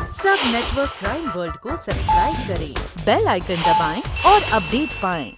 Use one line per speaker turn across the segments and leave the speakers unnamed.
सब network crime world को subscribe करें, बेल आइकन दबाएं और अपडेट पाएं।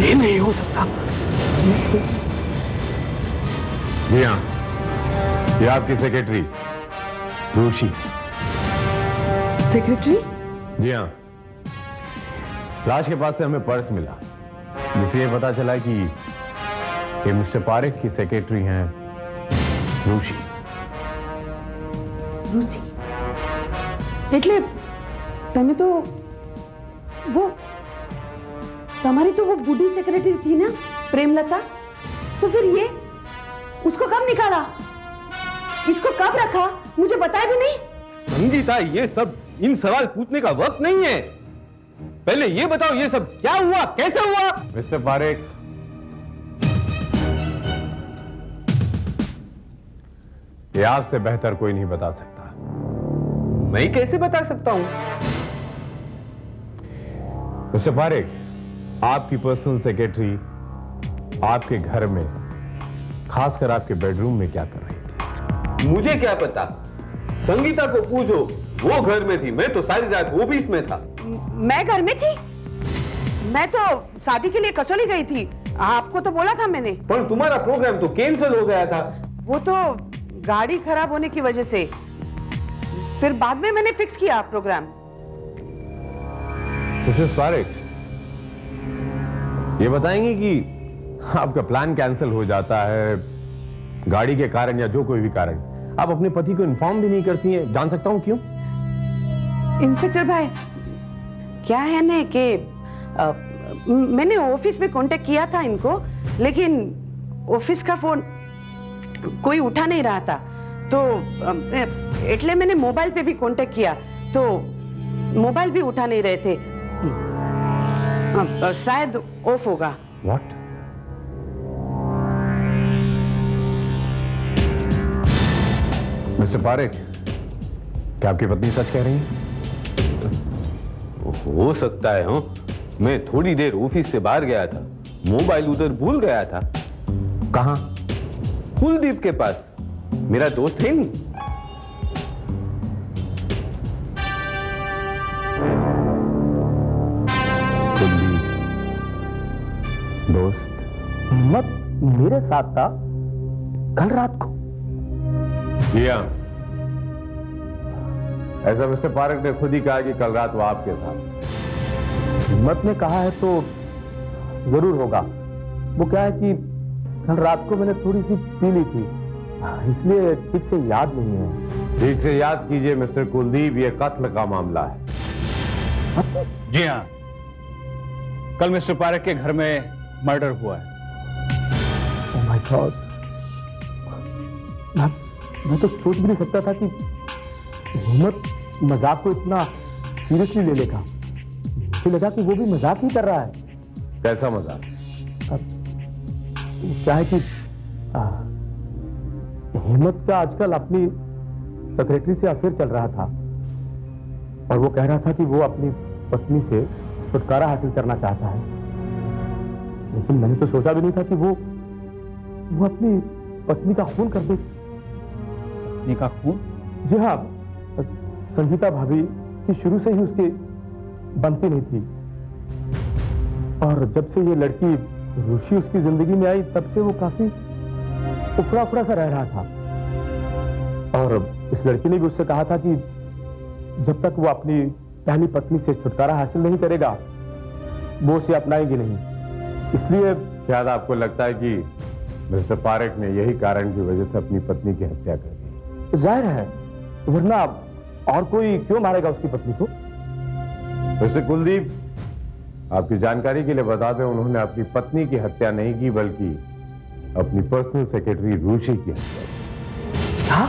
ये नहीं हो सकता।
जी हाँ, ये आपकी सेक्रेटरी रूशी।
सेक्रेटरी?
जी हाँ, लाश के पास से हमें पर्स मिला, जिससे ये पता चला कि ये मिस्टर पारेख की सेक्रेटरी हैं रूशी।
रूसी એટલે તમે તો वो तुम्हारी तो वो बूढ़ी सेक्रेटरी थी ना, प्रेमलता। तो फिर ये उसको कब निकाला, इसको कब रखा, मुझे बताया भी नहीं।
संगीता, ये सब इन सवाल पूछने का वक्त नहीं है। पहले ये बताओ, ये सब क्या हुआ, कैसे हुआ? मिस्टर पारेख, ये आपसे बेहतर कोई नहीं बता सकता। मैं कैसे बता सकता हूं? मिस्टर पारेख, आपकी पर्सनल सेक्रेटरी आपके घर में, खासकर आपके बेडरूम में क्या कर रही थी?
मुझे क्या पता, संगीता को पूछो, वो घर में थी, मैं तो सारी रात ऑफिस में था।
मैं घर में थी? मैं तो शादी के लिए कसौली गई थी, आपको तो बोला था मैंने।
पर तुम्हारा प्रोग्राम तो कैंसिल हो गया था।
वो तो गाड़ी खराब होने की वजह से, फिर बाद में मैंने फिक्स किया प्रोग्राम।
मिसेस पारेख, ये बताएंगे कि आपका प्लान कैंसिल हो जाता है, गाड़ी के कारण या जो कोई भी कारण, आप अपने पति को इन्फॉर्म भी नहीं करती हैं? जान सकता हूं क्यों?
इंस्पेक्टर भाई, क्या है ना कि मैंने ऑफिस में कांटेक्ट किया था इनको, लेकिन ऑफिस का फोन कोई उठा नहीं रहा था, तो એટલે मैंने मोबाइल पे भी कांटेक्ट किया, तो मोबाइल भी उठा नहीं रहे थे। शायद ऑफ होगा।
What? मिस्टर पारेख, क्या आपकी पत्नी सच कह रही है?
हो सकता है। मैं थोड़ी देर ऑफिस से बाहर गया था, मोबाइल उधर भूल गया था।
कहां?
कुलदीप के पास, मेरा दोस्त है नहीं।
कुलदीप दोस्त?
हिम्मत मेरे साथ था कल रात को।
जी हाँ, ऐसा मिस्टर पारेख ने खुद ही कहा कि कल रात वो आपके साथ।
हिम्मत ने कहा है तो जरूर होगा। वो क्या है कि कल रात को मैंने थोड़ी सी पी ली थी, इसलिए ठीक से याद नहीं है।
ठीक से याद कीजिए मिस्टर कुलदीप, ये कत्ल का मामला है।
जी हाँ, कल मिस्टर पारेख के घर में मर्डर हुआ है।
ओह माय गॉड, मैं तो सोच भी नहीं सकता था कि हिम्मत मजाक को इतना सीरियसली ले लेगा। मुझे लगा कि वो भी मजाक ही कर रहा है।
कैसा मजाक?
क्या है कि हिम्मत का आजकल अपनी सेक्रेटरी से अफेयर चल रहा था, और वो कह रहा था कि वो अपनी पत्नी से छुटकारा हासिल करना चाहता है। लेकिन मैंने तो सोचा भी नहीं था कि वो अपनी पत्नी का खून कर दे।
पत्नी का खून?
जी हाँ, संगीता भाभी की शुरू से ही उसकी बनती नहीं थी, और जब से ये लड़की रूशी उसकी जिंदगी में आई, तब से वो काफी उखड़ा उखड़ा सा रह रहा था। और इस लड़की ने भी उससे कहा था कि जब तक वो अपनी पहली पत्नी से छुटकारा हासिल नहीं करेगा, वो उसे अपनाएगी नहीं। इसलिए
शायद आपको लगता है कि मिस्टर पारेख ने यही कारण की वजह से अपनी पत्नी की हत्या कर दी।
जाहिर है, वरना और कोई क्यों मारेगा उसकी पत्नी को?
मिस्टर कुलदीप, आपकी जानकारी के लिए बता दें, उन्होंने अपनी पत्नी की हत्या नहीं की, बल्कि अपनी पर्सनल सेक्रेटरी रूशी की हत्या की।
क्या?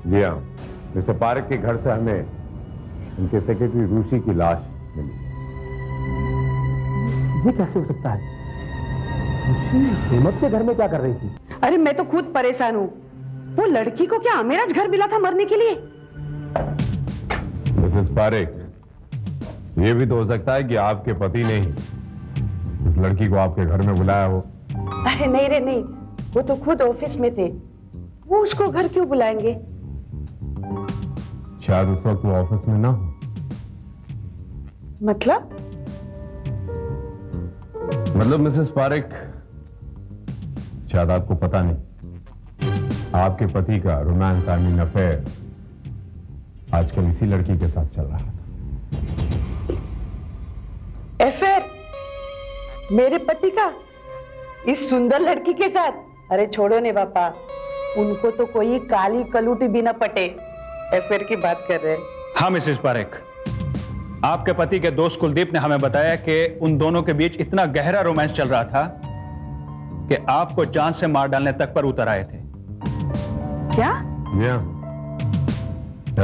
जी हाँ, मिस्टर पारेख के घर से हमें उनके सेक्रेटरी रूशी की लाश मिली।
ये कैसे हो सकता है? रूशी हिम्मत के घर में क्या कर रही थी?
अरे मैं तो खुद परेशान हूँ। वो लड़की को क्या अमेरज घर मिला था मरने के लिए?
मिसेस पारेख, ये भी तो हो सकता है कि आपके पति ने ही उस लड़की को आपके घर में बुलाया हो।
अरे नहीं रे नहीं, वो तो खुद ऑफिस में थे, वो उसको घर क्यों बुलाएंगे?
शायद उस वक्त वो ऑफिस में ना हो।
मतलब
मिसेस पारेख, शायद आपको पता नहीं, आपके पति का रोमांस आई मीन अफेयर आजकल इसी लड़की के साथ चल रहा था।
अफेयर मेरे पति का इस सुंदर लड़की के साथ? अरे छोड़ो ने बापा, उनको तो कोई काली कलूटी भी न पटे, अफेयर की बात कर रहे हैं।
हाँ मिसेस पारेख, आपके पति के दोस्त कुलदीप ने हमें बताया कि उन दोनों के बीच इतना गहरा रोमांस चल रहा था कि आपको जान से मार डालने तक पर उतर आए थे।
क्या?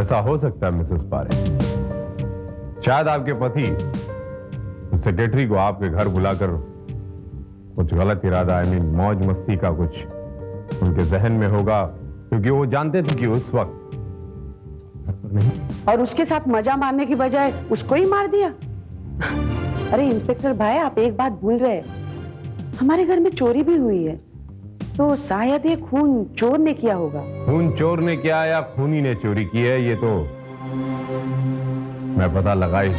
ऐसा हो सकता है मिसेस पारेख। शायद आपके पति उस सेक्रेटरी को आपके घर बुलाकर कुछ गलत इरादा आई मीन मौज मस्ती का कुछ उनके जहन में होगा, क्योंकि वो जानते थे कि उस वक्त नहीं।
और उसके साथ मजा मारने की बजाय उसको ही मार दिया? अरे इंस्पेक्टर भाई, आप एक बात भूल रहे हैं, हमारे घर में चोरी भी हुई है, तो शायद ये खून चोर ने किया होगा।
खून चोर ने किया या खूनी ने चोरी की है, ये तो मैं पता लगा ही,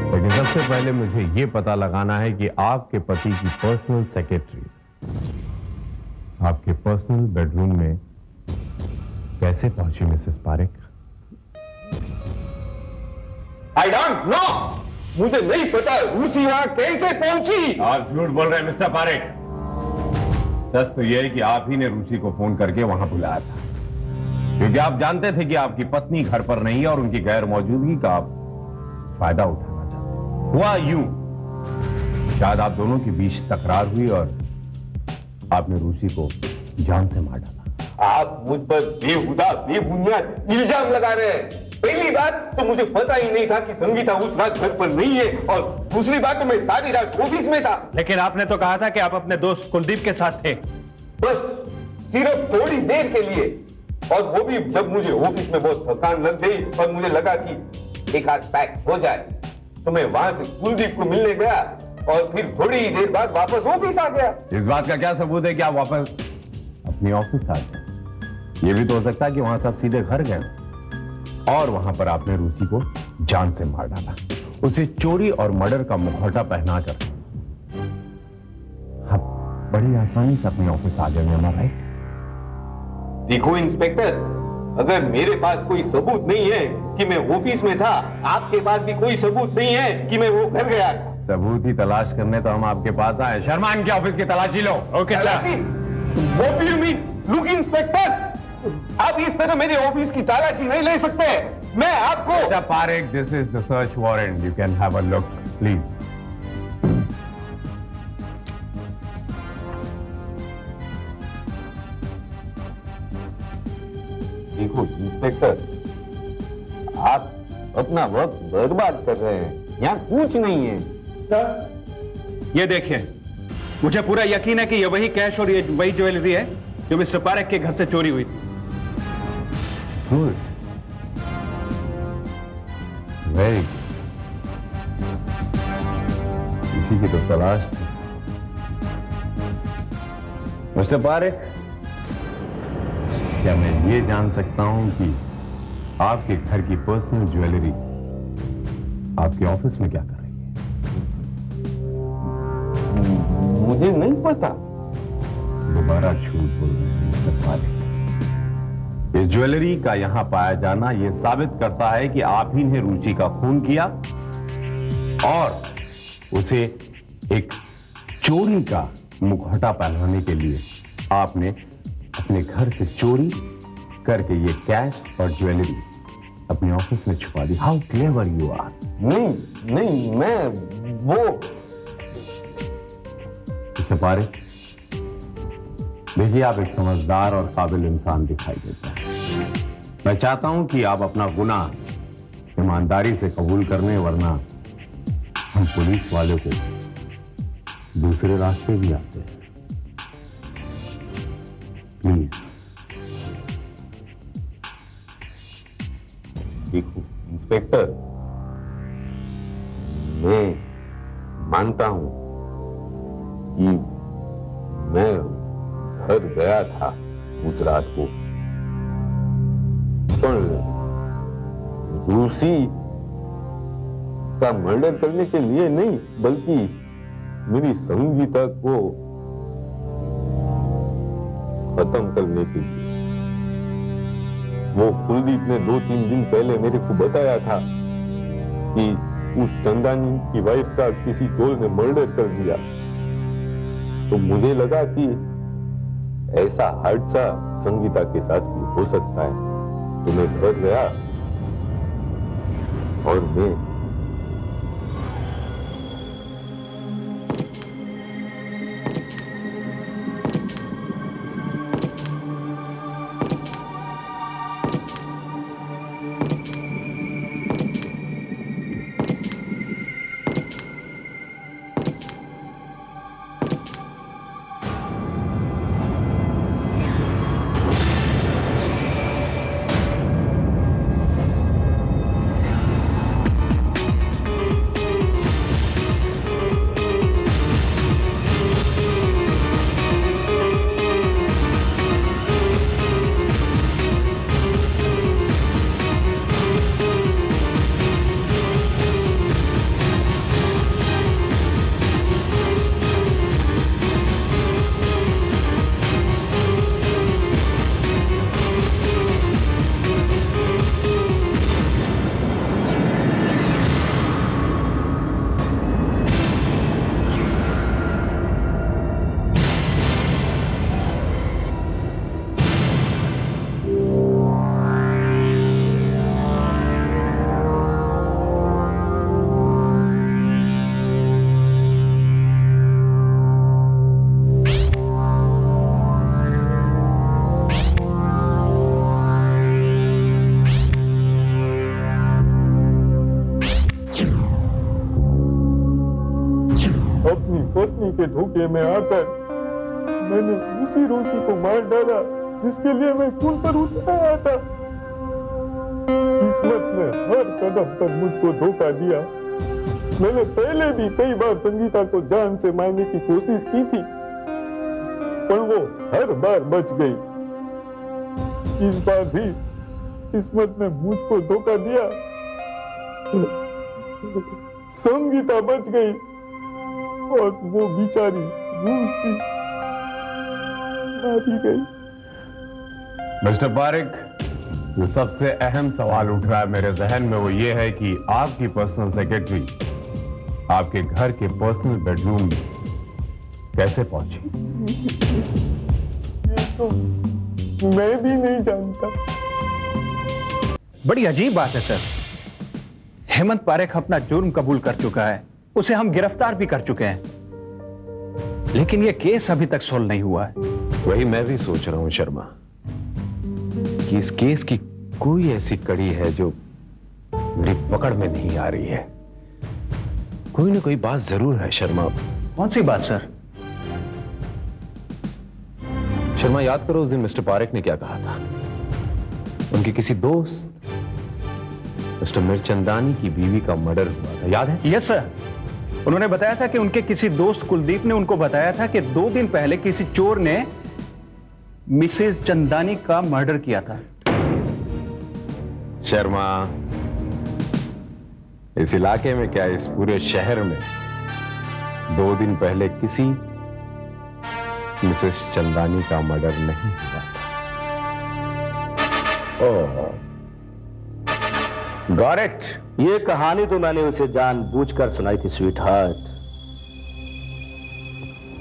लेकिन सबसे पहले मुझे ये पता लगाना है कि आपके पति की पर्सनल सेक्रेटरी आपके पर्सनल बेडरूम में कैसे पहुंची Mrs Parekh?
I don't know, मुझे नहीं पता रूसी वहां कैसे पहुंची।
आप झूठ बोल रहे हैं मिस्टर पारेख। सच तो यह है कि आप ही ने रूसी को फोन करके वहां बुलाया था, क्योंकि आप जानते थे कि आपकी पत्नी घर पर नहीं है और उनकी गैर मौजूदगी का आप फायदा उठाना चाहते। हुआ यूं, शायद आप दोनों के बीच तकरार हुई और आपने रूसी को जान से मार डाला।
आप मुझ पर बेहुदा बेबुनियाद इल्जाम लगा रहे हैं। पहली बात तो मुझे पता ही नहीं था कि संगीता उस रात घर पर नहीं है, और दूसरी बात तो मैं सारी रात ऑफिस में था।
लेकिन आपने तो कहा था कि आप अपने दोस्त कुलदीप के साथ थे।
बस सिर्फ थोड़ी देर के लिए, और वो भी जब मुझे ऑफिस में बहुत थकान लग गई और मुझे लगा कि एक हाथ पैक हो जाए, तो मैं वहां से कुलदीप को मिलने गया और फिर थोड़ी ही देर बाद वापस ऑफिस आ गया।
इस बात का क्या सबूत है कि आप वापस अपनी ऑफिस आ गए? ये भी तो हो सकता है कि वहां से आप सीधे घर गए और वहां पर आपने रूसी को जान से मार डाला, उसे चोरी और मर्डर का मुखौटा पहनाकर आप बड़ी आसानी से अपनी ऑफिस आ गए, राइट?
देखो इंस्पेक्टर, अगर मेरे पास कोई सबूत नहीं है कि मैं ऑफिस में था, आपके पास भी कोई सबूत नहीं है कि मैं वो घर गया।
सबूत ही तलाश करने तो हम आपके पास आए। शर्मा, इनके ऑफिस की तलाशी लो।
Okay sir.
What do you mean? Look inspector, आप इस तरह मेरे ऑफिस की तलाशी नहीं ले सकते। मैं आपको
Mr. Parekh, this is the search warrant. You can have a look, please.
देखो इंस्पेक्टर, आप अपना वक्त बर्बाद कर रहे हैं, यहाँ कुछ नहीं है।
ये देखिए, मुझे पूरा यकीन है कि ये वही कैश और ये वही ज्वेलरी है जो मिस्टर पारेख के घर से चोरी हुई थी।
Good. Very good. इसी की तो तलाश थी। मिस्टर पारेख, क्या मैं ये जान सकता हूं कि आपके घर की पर्सनल ज्वेलरी आपके ऑफिस में क्या कर रही है?
मुझे नहीं पता।
दोबारा झूठ बोल रहे हैं मिस्टर पारेख। ये ज्वेलरी का यहां पाया जाना यह साबित करता है कि आप ही ने रुचि का खून किया और उसे एक चोरी का मुखौटा पहनाने के लिए आपने अपने घर से चोरी करके ये कैश और ज्वेलरी अपने ऑफिस में छुपा दी। How clever you are.
नहीं, मैं वो
मिस्टर पारेख, देखिए, आप एक समझदार और काबिल इंसान दिखाई देते हैं। मैं चाहता हूं कि आप अपना गुनाह ईमानदारी से कबूल करने, वरना हम पुलिस वाले को दूसरे रास्ते भी आते हैं। प्लीज।
देखो इंस्पेक्टर, मैं मानता हूं कि मैं घर गया था उस रात को, पर रूसी का मर्डर करने के लिए नहीं, बल्कि मेरी संगीता को खत्म करने के लिए। वो कुलदीप ने 2-3 दिन पहले मेरे को बताया था कि उस चंदानी की वाइफ का किसी चोर ने मर्डर कर दिया। तो मुझे लगा कि ऐसा हादसा संगीता के साथ भी हो सकता है। तो मैं घर गया और मैं अपनी पत्नी के धोखे में आकर मैंने उसी रूसी को मार डाला जिसके लिए मैं खून पर उतर आया था। किस्मत ने हर कदम पर मुझको धोखा दिया। मैंने पहले भी कई बार संगीता को जान से मारने की कोशिश की थी, पर वो हर बार बच गई। इस बार भी किस्मत ने मुझको धोखा दिया। संगीता बच गई और वो बेचारी रूसी मारी गई।
मिस्टर पारेख, जो सबसे अहम सवाल उठ रहा है मेरे जहन में वो ये है कि आपकी पर्सनल सेक्रेटरी आपके घर के पर्सनल बेडरूम में कैसे पहुंची?
ये तो मैं भी नहीं जानता।
बड़ी अजीब बात है सर। हेमंत पारेख अपना जुर्म कबूल कर चुका है, उसे हम गिरफ्तार भी कर चुके हैं, लेकिन यह केस अभी तक सोल्व नहीं हुआ है।
वही मैं भी सोच रहा हूं शर्मा, कि इस केस की कोई ऐसी कड़ी है जो मेरी पकड़ में नहीं आ रही है। कोई ना कोई बात जरूर है शर्मा।
कौन सी बात सर?
शर्मा, याद करो उस दिन मिस्टर पारेख ने क्या कहा था। उनके किसी दोस्त मिस्टर मिर्चंदानी की बीवी का मर्डर हुआ था, याद है?
Yes sir. उन्होंने बताया था कि उनके किसी दोस्त कुलदीप ने उनको बताया था कि 2 दिन पहले किसी चोर ने मिसेज चंदानी का मर्डर किया था।
शर्मा, इस इलाके में क्या इस पूरे शहर में 2 दिन पहले किसी मिसेस चंदानी का मर्डर नहीं हुआ था? ओह, गॉट इट।
ये कहानी तो मैंने उसे जानबूझकर सुनाई थी स्वीट हार्ट।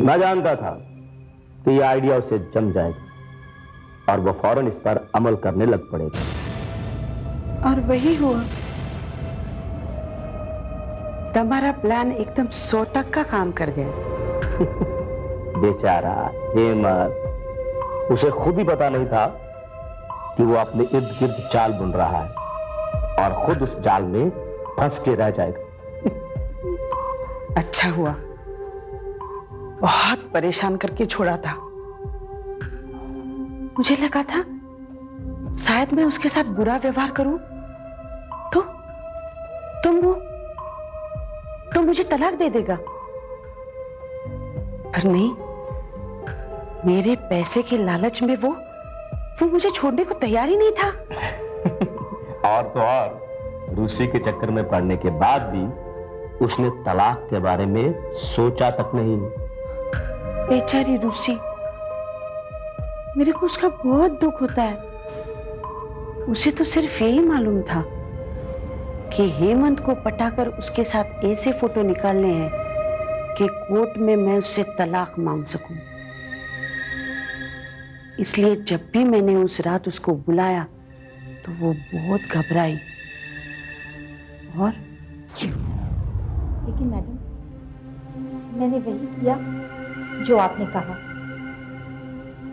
मैं जानता था कि ये आइडिया उसे जम जाएगा और वो फौरन इस पर अमल करने लग पड़ेगा।
और वही हुआ। तुम्हारा प्लान एकदम 100% काम कर गया।
बेचारा हेमंत, उसे खुद ही पता नहीं था कि वो अपने इर्द गिर्द चाल बुन रहा है और खुद उस जाल में फंस के रह जाएगा।
अच्छा हुआ, बहुत परेशान करके छोड़ा था। मुझे लगा था शायद मैं उसके साथ बुरा व्यवहार करूं तो मुझे तलाक दे देगा, पर नहीं, मेरे पैसे के लालच में वो मुझे छोड़ने को तैयार ही नहीं था।
और तो और रूसी के चक्कर में पड़ने के बाद भी उसने तलाक के बारे में सोचा तक नहीं।
बेचारी रूसी, मेरे को उसका बहुत दुख होता है। उसे तो सिर्फ यही मालूम था कि हेमंत को पटाकर उसके साथ ऐसे फोटो निकालने हैं कि कोर्ट में मैं उससे तलाक मांग सकूं। इसलिए जब भी मैंने उस रात उसको बुलाया तो वो बहुत घबराई और
लेकिन मैडम, मैंने वही किया जो आपने कहा।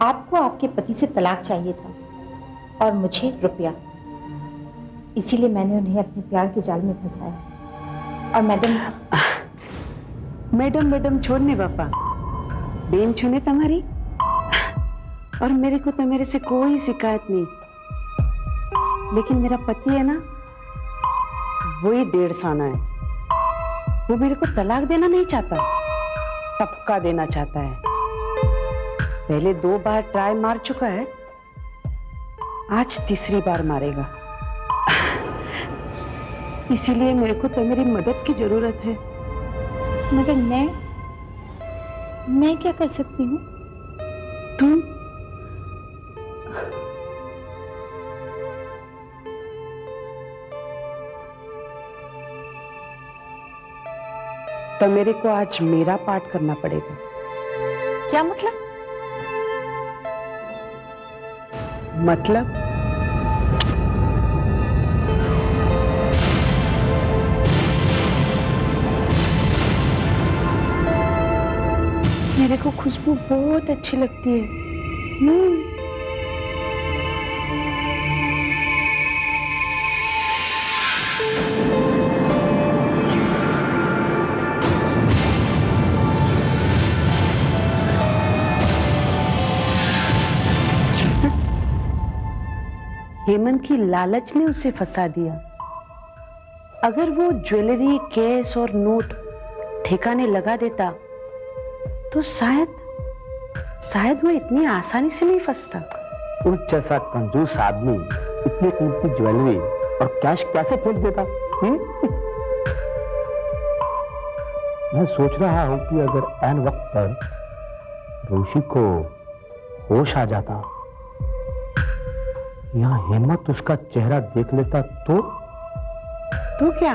आपको आपके पति से तलाक चाहिए था और मुझे रुपया, इसीलिए मैंने उन्हें अपने प्यार के जाल में फंसाया। और
मैडम छोड़ने बापा, बेन छूने तुम्हारी, और मेरे को तो मेरे से कोई शिकायत नहीं, लेकिन मेरा पति है ना, वही 1.5 आना है। वो मेरे को तलाक देना नहीं चाहता, पक्का देना चाहता है। पहले 2 बार ट्राई मार चुका है, आज तीसरी बार मारेगा। इसीलिए मेरे को तो मेरी मदद की जरूरत है।
मगर मैं क्या कर सकती हूँ?
तुम तो मेरे को आज मेरा पार्ट करना पड़ेगा।
क्या मतलब?
मेरे को खुशबू बहुत अच्छी लगती है। हेमंत की लालच ने उसे फंसा दिया। अगर वो ज्वेलरी, केस और नोट ठिकाने लगा देता तो शायद वो इतनी आसानी से नहीं फंसता।
उस जैसा कंजूस आदमी इतनी कीमती ज्वेलरी और कैश कैसे फेंक देता? मैं सोच रहा हूं कि अगर ऐन वक्त पर रोशी को होश आ जाता या हेमंत उसका चेहरा देख लेता तो
क्या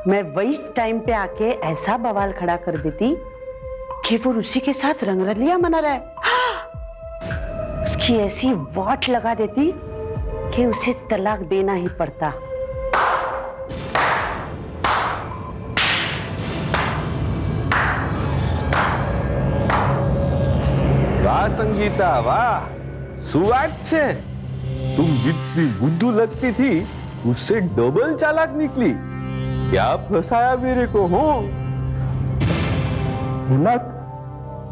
मैं वही टाइम पे आके ऐसा बवाल खड़ा कर देती कि वो रूसी के साथ रंगरलिया मना रहा है। उसकी ऐसी वाट लगा देती कि उसे तलाक देना ही पड़ता।
वाह संगीता, वाह, सुवाट छे। तुम जितनी बुद्धू लगती थी उससे डबल चालाक निकली। क्या फंसाया मेरे को हो?
हिम्मत,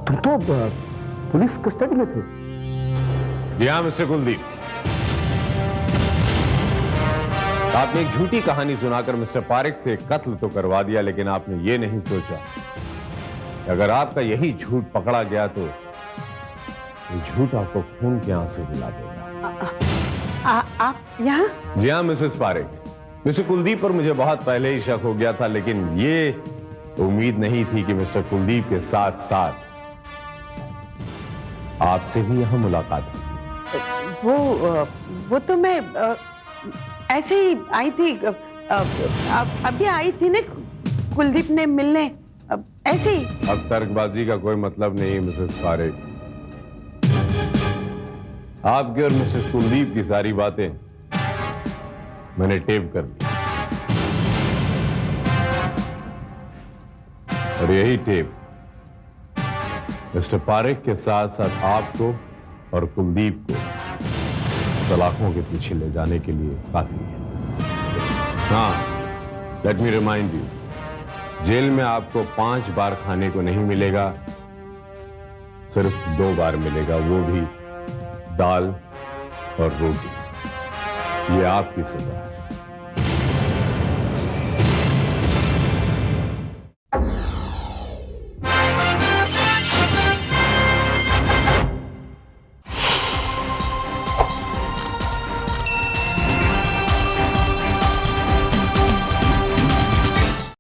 तुम तो पुलिस कस्टडी में थे।
जी हाँ मिस्टर कुलदीप, आपने एक झूठी कहानी सुनाकर मिस्टर पारेख से कत्ल तो करवा दिया, लेकिन आपने ये नहीं सोचा कि अगर आपका यही झूठ पकड़ा गया तो ये झूठ आपको खून के आंसू दिला देगा।
आप यहाँ?
जी हाँ मिसेस पारेख, मिस्टर कुलदीप पर मुझे बहुत पहले ही शक हो गया था, लेकिन ये उम्मीद नहीं थी कि मिस्टर कुलदीप के साथ साथ आपसे भी यहां मुलाकात होगी।
वो तो मैं ऐसे ही आई थी, अभी आई थी ना कुलदीप ने मिलने, ऐसे ही।
अब तर्कबाजी का कोई मतलब नहीं मिसेस पारेख। आपके और मिस्टर कुलदीप की सारी बातें मैंने टेप कर ली, और यही टेप मिस्टर पारेख के साथ साथ आपको और कुलदीप को सलाखों के पीछे ले जाने के लिए काफी है। हाँ, let me remind you, jail में आपको 5 बार खाने को नहीं मिलेगा, सिर्फ 2 बार मिलेगा, वो भी दाल और रोटी, ये आपकी सजा है।